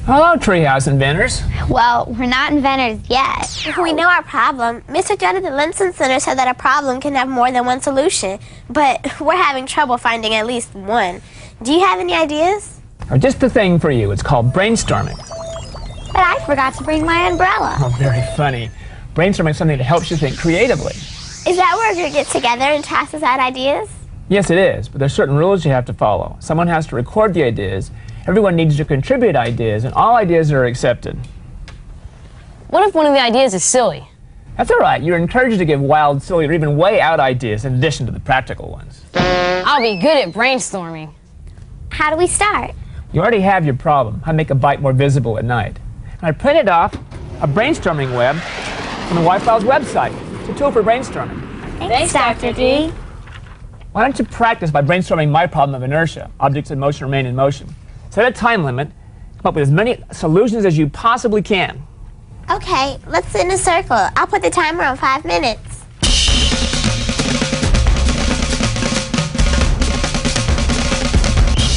Hello, Treehouse inventors. Well, we're not inventors yet. We know our problem. Mr. Judd at the Linson Center said that a problem can have more than one solution, but we're having trouble finding at least one. Do you have any ideas? Just the thing for you. It's called brainstorming. But I forgot to bring my umbrella. Oh, very funny. Brainstorming is something that helps you think creatively. Is that where we get together and toss us out ideas? Yes, it is, but there's certain rules you have to follow. Someone has to record the ideas, everyone needs to contribute ideas, and all ideas are accepted. What if one of the ideas is silly? That's all right. You're encouraged to give wild, silly, or even way out ideas in addition to the practical ones. I'll be good at brainstorming. How do we start? You already have your problem, how to make a bite more visible at night. And I printed off a brainstorming web from the Y-Files website. It's a tool for brainstorming. Thanks, Dr. D. Why don't you practice by brainstorming my problem of inertia? Objects in motion remain in motion. Set a time limit, come up with as many solutions as you possibly can. Okay, let's sit in a circle. I'll put the timer on 5 minutes.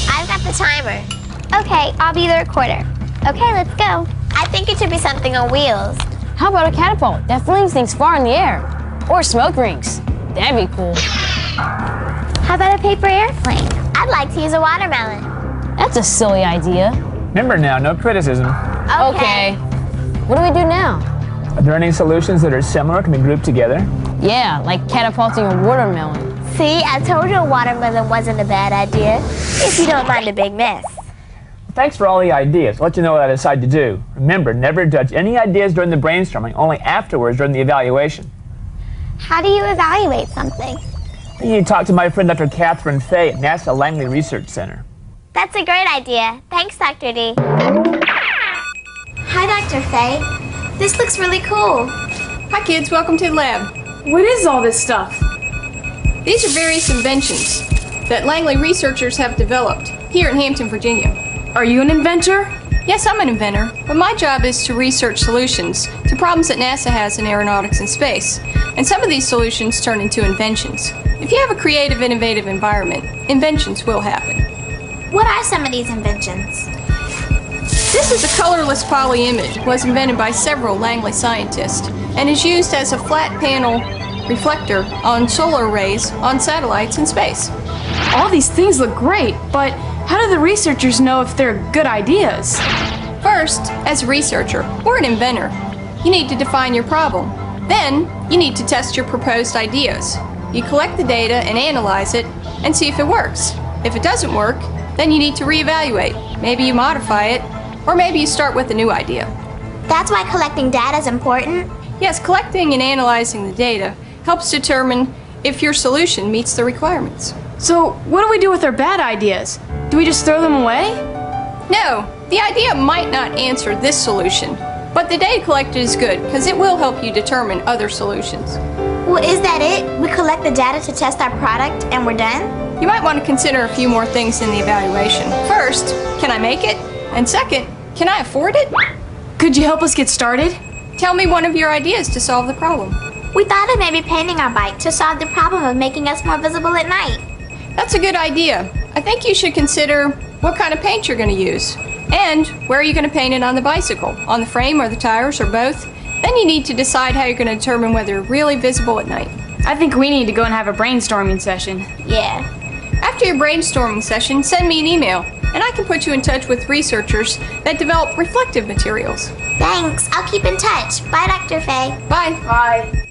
I've got the timer. Okay, I'll be the recorder. Okay, let's go. I think it should be something on wheels. How about a catapult that flings things far in the air? Or smoke rings. That'd be cool. How about a paper airplane? I'd like to use a watermelon. That's a silly idea. Remember now, no criticism. Okay. What do we do now? Are there any solutions that are similar, can be grouped together? Yeah, like catapulting a watermelon. See, I told you a watermelon wasn't a bad idea, if you don't mind a big mess. Thanks for all the ideas. I'll let you know what I decide to do. Remember, never judge any ideas during the brainstorming, only afterwards during the evaluation. How do you evaluate something? You talk to my friend Dr. Catherine Fay at NASA Langley Research Center. That's a great idea. Thanks, Dr. D. Hi, Dr. Fay. This looks really cool. Hi kids, welcome to the lab. What is all this stuff? These are various inventions that Langley researchers have developed here in Hampton, Virginia. Are you an inventor? Yes, I'm an inventor, but my job is to research solutions to problems that NASA has in aeronautics and space. And some of these solutions turn into inventions. If you have a creative, innovative environment, inventions will happen. What are some of these inventions? This is a colorless poly image. It was invented by several Langley scientists and is used as a flat panel reflector on solar arrays on satellites in space. All these things look great, but how do the researchers know if they're good ideas? First, as a researcher or an inventor, you need to define your problem. Then, you need to test your proposed ideas. You collect the data and analyze it and see if it works. If it doesn't work, then you need to reevaluate. Maybe you modify it, or maybe you start with a new idea. That's why collecting data is important? Yes, collecting and analyzing the data helps determine if your solution meets the requirements. So, what do we do with our bad ideas? Do we just throw them away? No, the idea might not answer this solution, but the data collected is good because it will help you determine other solutions. Well, is that it? We collect the data to test our product and we're done? You might want to consider a few more things in the evaluation. First, can I make it? And second, can I afford it? Could you help us get started? Tell me one of your ideas to solve the problem. We thought of maybe painting our bike to solve the problem of making us more visible at night. That's a good idea. I think you should consider what kind of paint you're going to use. And where are you going to paint it on the bicycle? On the frame or the tires or both? Then you need to decide how you're going to determine whether you're really visible at night. I think we need to go and have a brainstorming session. Yeah. After your brainstorming session, send me an email, and I can put you in touch with researchers that develop reflective materials. Thanks. I'll keep in touch. Bye, Dr. Fay. Bye. Bye.